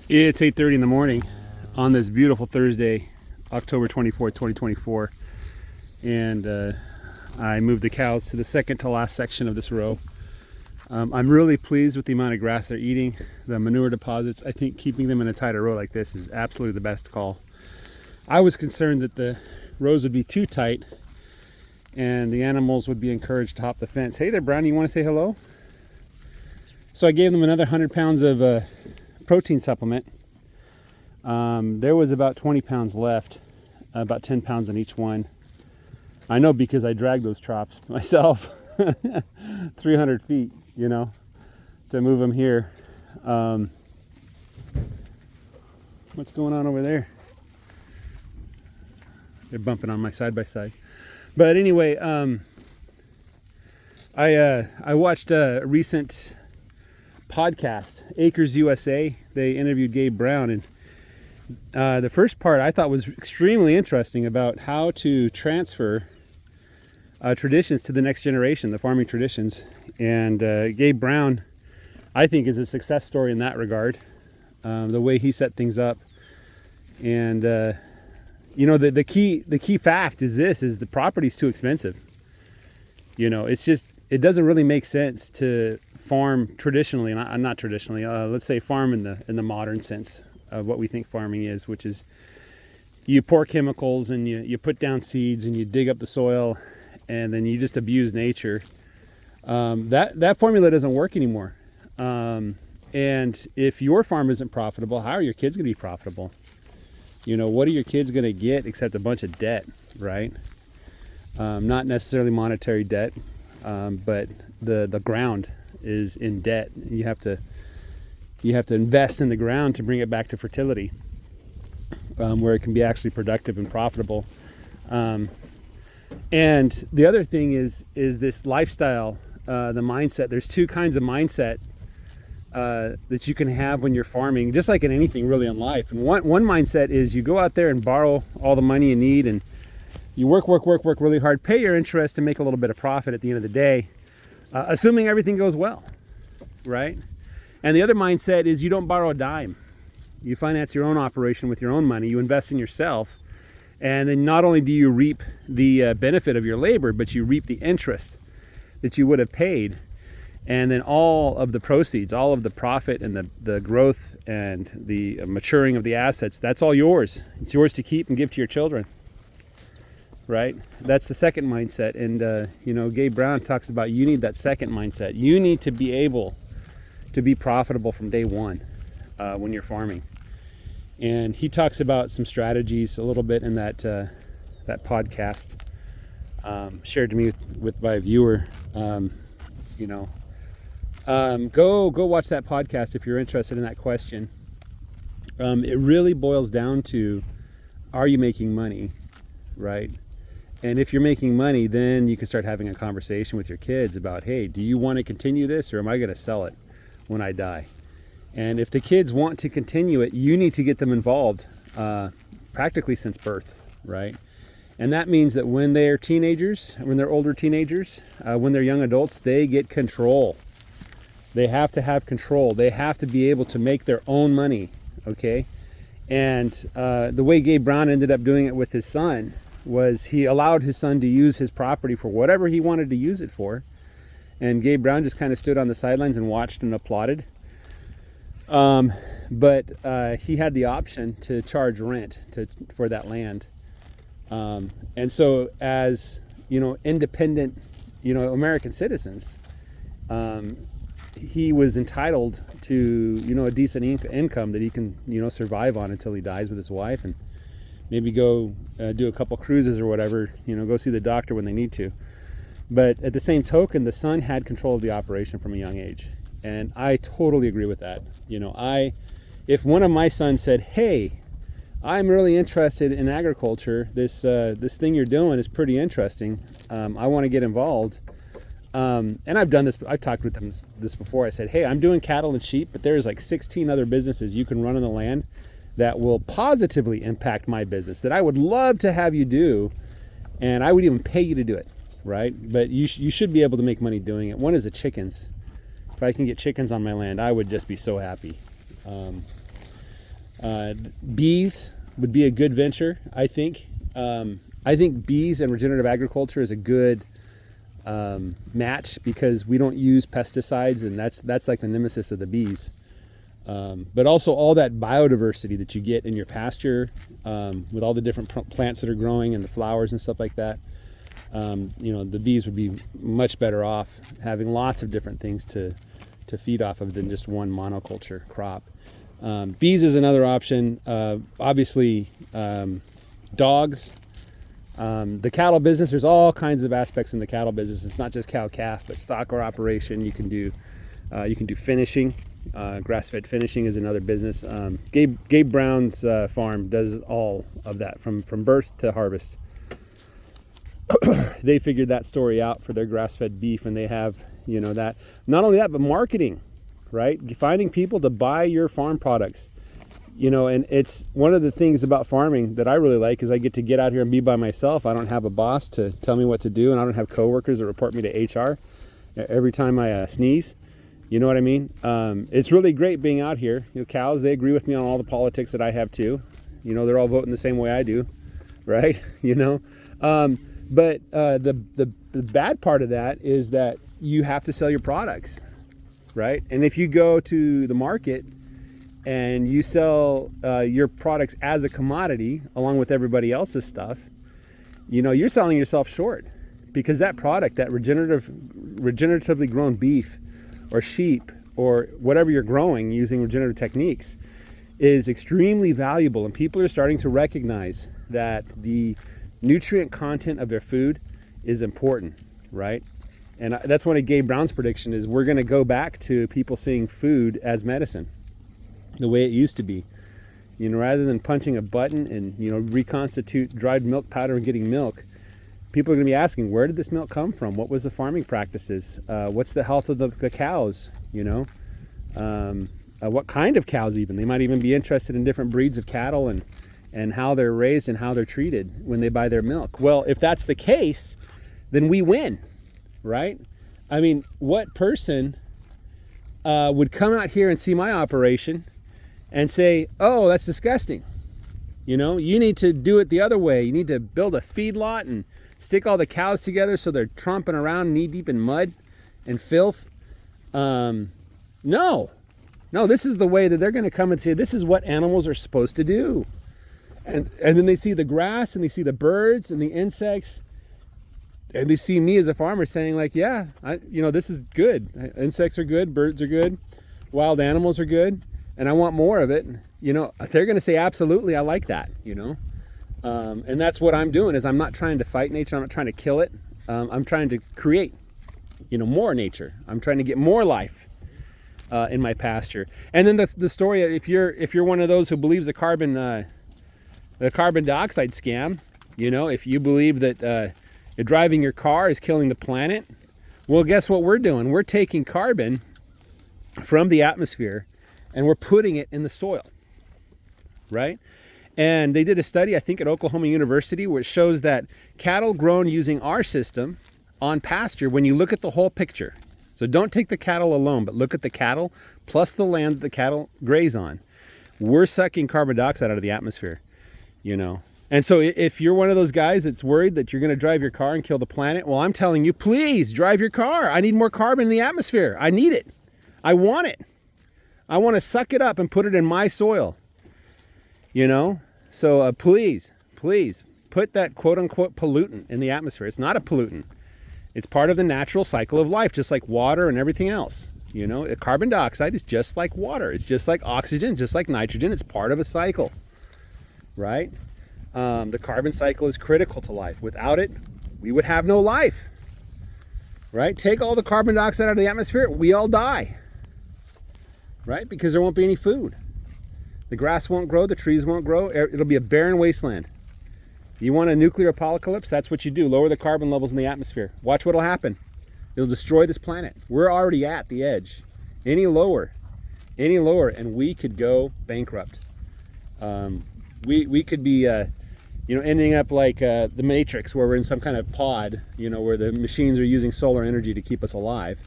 It's 8:30 in the morning on this beautiful Thursday, October 24th, 2024. And I moved the cows to the second to last section of this row. I'm really pleased with the amount of grass they're eating, the manure deposits. I think keeping them in a tighter row like this is absolutely the best call. I was concerned that the rows would be too tight and the animals would be encouraged to hop the fence. Hey there, Brownie, you want to say hello? So I gave them another 100 pounds of protein supplement. There was about 20 pounds left, about 10 pounds in each one. I know because I dragged those trops myself 300 feet, you know, to move them here. What's going on over there? They're bumping on my side-by-side. But anyway, I watched a recent podcast, Acres USA. They interviewed Gabe Brown, and the first part I thought was extremely interesting about how to transfer traditions to the next generation, the farming traditions. And Gabe Brown, I think, is a success story in that regard. The way he set things up, and you know, the key fact is the property's too expensive. You know, it's just, it doesn't really make sense to farm traditionally, not traditionally, let's say farm in the modern sense of what we think farming is, which is you pour chemicals and you put down seeds and you dig up the soil and then you just abuse nature. That formula doesn't work anymore. And if your farm isn't profitable, how are your kids going to be profitable? You know, what are your kids going to get except a bunch of debt, right? Not necessarily monetary debt, but the ground is in debt. You have to invest in the ground to bring it back to fertility, where it can be actually productive and profitable. And the other thing is this lifestyle, the mindset. There's two kinds of mindset that you can have when you're farming, just like in anything really in life. And one mindset is you go out there and borrow all the money you need, and you work really hard, pay your interest, and make a little bit of profit at the end of the day, assuming everything goes well, right? And the other mindset is you don't borrow a dime. You finance your own operation with your own money. You invest in yourself, and then not only do you reap the benefit of your labor, but you reap the interest that you would have paid. And then all of the proceeds, all of the profit and the growth and the maturing of the assets, that's all yours. It's yours to keep and give to your children, right? That's the second mindset. And, you know, Gabe Brown talks about you need that second mindset. You need to be able to be profitable from day one when you're farming. And he talks about some strategies a little bit in that podcast shared to me with my viewer. You know, go watch that podcast if you're interested in that question. It really boils down to, are you making money, right? And if you're making money, then you can start having a conversation with your kids about, hey, do you want to continue this, or am I going to sell it when I die? And if the kids want to continue it, you need to get them involved practically since birth, right? And that means that when they're teenagers, when they're older teenagers, when they're young adults, they get control. They have to have control. They have to be able to make their own money, okay? And the way Gabe Brown ended up doing it with his son was he allowed his son to use his property for whatever he wanted to use it for. And Gabe Brown just kind of stood on the sidelines and watched and applauded. But he had the option to charge rent for that land. And so as, you know, independent, you know, American citizens, he was entitled to, you know, a decent income that he can, you know, survive on until he dies with his wife, and maybe go do a couple cruises or whatever, you know, go see the doctor when they need to. But at the same token, the son had control of the operation from a young age. And I totally agree with that. You know, if one of my sons said, hey, I'm really interested in agriculture, this thing you're doing is pretty interesting, I want to get involved. And I've done this, I've talked with them this before. I said, hey, I'm doing cattle and sheep, but there's like 16 other businesses you can run on the land that will positively impact my business that I would love to have you do, and I would even pay you to do it, right? But you should be able to make money doing it. One is the chickens. If I can get chickens on my land, I would just be so happy. Bees would be a good venture, I think. I think bees and regenerative agriculture is a good match because we don't use pesticides, and that's like the nemesis of the bees. But also all that biodiversity that you get in your pasture with all the different plants that are growing and the flowers and stuff like that. The bees would be much better off having lots of different things to feed off of than just one monoculture crop. Bees is another option. Obviously, dogs. The cattle business, there's all kinds of aspects in the cattle business. It's not just cow-calf, but stock or operation. You can do finishing. Grass-fed finishing is another business. Gabe Brown's farm does all of that from birth to harvest. They figured that story out for their grass-fed beef, and they have, that. Not only that, but marketing, right? Finding people to buy your farm products. And it's one of the things about farming that I really like is I get to get out here and be by myself. I don't have a boss to tell me what to do, and I don't have coworkers that report me to HR every time I sneeze. You know what I mean? It's really great being out here. Cows, they agree with me on all the politics that I have too. They're all voting the same way I do, right? But the bad part of that is that you have to sell your products, right? And if you go to the market and you sell your products as a commodity along with everybody else's stuff, you're selling yourself short, because that product, that regeneratively grown beef or sheep or whatever you're growing using regenerative techniques, is extremely valuable, and people are starting to recognize that the nutrient content of their food is important, right? And that's one of Gabe Brown's prediction is we're going to go back to people seeing food as medicine, the way it used to be. Rather than punching a button and reconstitute dried milk powder and getting milk, people are going to be asking, where did this milk come from? What was the farming practices? What's the health of the cows? What kind of cows even? They might even be interested in different breeds of cattle and how they're raised and how they're treated when they buy their milk. Well, if that's the case, then we win, right? I mean, what person would come out here and see my operation and say, oh, that's disgusting. You need to do it the other way. You need to build a feedlot and stick all the cows together so they're tromping around knee deep in mud and filth. No, this is the way that they're going to come and say, this is what animals are supposed to do. And then they see the grass and they see the birds and the insects, and they see me as a farmer saying like, yeah, this is good. Insects are good, birds are good, wild animals are good, and I want more of it. They're going to say, absolutely, I like that, and that's what I'm doing is I'm not trying to fight nature. I'm not trying to kill it. I'm trying to create, more nature. I'm trying to get more life in my pasture. And then the story, if you're one of those who believes the carbon dioxide scam, if you believe that driving your car is killing the planet, well, guess what we're doing? We're taking carbon from the atmosphere and we're putting it in the soil, right? And they did a study, I think at Oklahoma University, which shows that cattle grown using our system on pasture, when you look at the whole picture, so don't take the cattle alone, but look at the cattle plus the land that the cattle graze on, we're sucking carbon dioxide out of the atmosphere, And so if you're one of those guys that's worried that you're going to drive your car and kill the planet, well, I'm telling you, please drive your car. I need more carbon in the atmosphere. I need it. I want it. I want to suck it up and put it in my soil. So please put that quote unquote pollutant in the atmosphere. It's not a pollutant. It's part of the natural cycle of life, just like water and everything else. Carbon dioxide is just like water. It's just like oxygen, just like nitrogen. It's part of a cycle, right? The carbon cycle is critical to life. Without it, we would have no life, right? Take all the carbon dioxide out of the atmosphere, we all die, right? Because there won't be any food. The grass won't grow, the trees won't grow. It'll be a barren wasteland. You want a nuclear apocalypse? That's what you do. Lower the carbon levels in the atmosphere. Watch what'll happen. It'll destroy this planet. We're already at the edge. Any lower, and we could go bankrupt. We could be, ending up like the Matrix, where we're in some kind of pod, where the machines are using solar energy to keep us alive,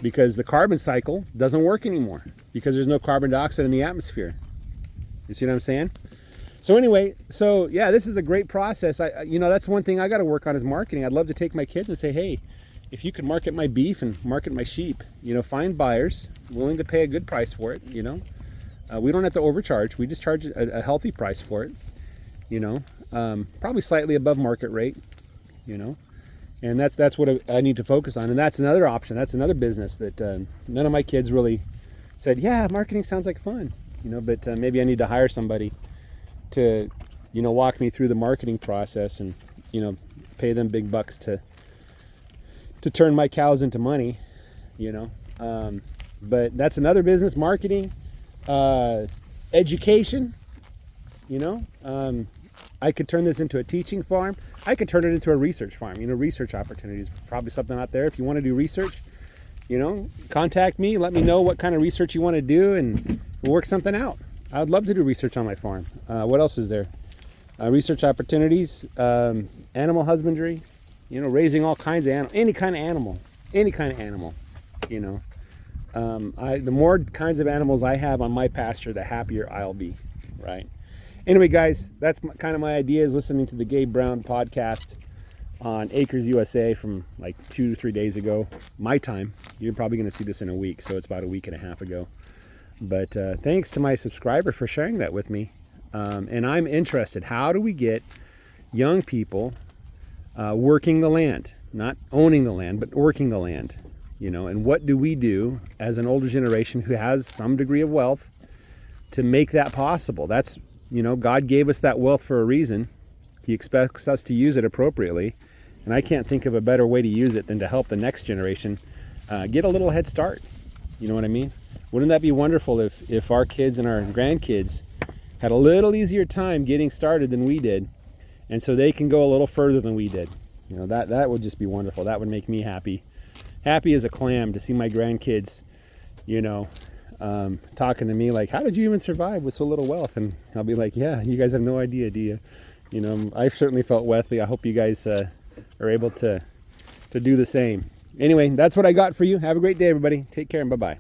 because the carbon cycle doesn't work anymore because there's no carbon dioxide in the atmosphere. You see what I'm saying? So anyway, so yeah, this is a great process. That's one thing I got to work on is marketing. I'd love to take my kids and say, hey, if you could market my beef and market my sheep, find buyers willing to pay a good price for it. We don't have to overcharge. We just charge a healthy price for it. Probably slightly above market rate. And that's what I need to focus on. And that's another option. That's another business that none of my kids really said, yeah, marketing sounds like fun. But maybe I need to hire somebody to, walk me through the marketing process and, pay them big bucks to turn my cows into money, But that's another business, marketing, education, I could turn this into a teaching farm. I could turn it into a research farm. Research opportunities, probably something out there. If you want to do research, contact me. Let me know what kind of research you want to do and we'll work something out. I would love to do research on my farm. What else is there? Research opportunities, animal husbandry, raising all kinds of animals, any kind of animal, the more kinds of animals I have on my pasture, the happier I'll be, right? Anyway, guys, that's kind of my idea is listening to the Gabe Brown podcast on Acres USA from like 2 to 3 days ago, my time. You're probably going to see this in a week, so it's about a week and a half ago. But thanks to my subscriber for sharing that with me. And I'm interested, how do we get young people working the land, not owning the land, but working the land, and what do we do as an older generation who has some degree of wealth to make that possible? That's, God gave us that wealth for a reason. He expects us to use it appropriately. And I can't think of a better way to use it than to help the next generation get a little head start. You know what I mean? Wouldn't that be wonderful if our kids and our grandkids had a little easier time getting started than we did, and so they can go a little further than we did? That would just be wonderful. That would make me happy as a clam to see my grandkids, talking to me like, how did you even survive with so little wealth? And I'll be like, yeah, you guys have no idea, do you? I've certainly felt wealthy. I hope you guys are able to do the same. Anyway, that's what I got for you. Have a great day, everybody. Take care and bye-bye.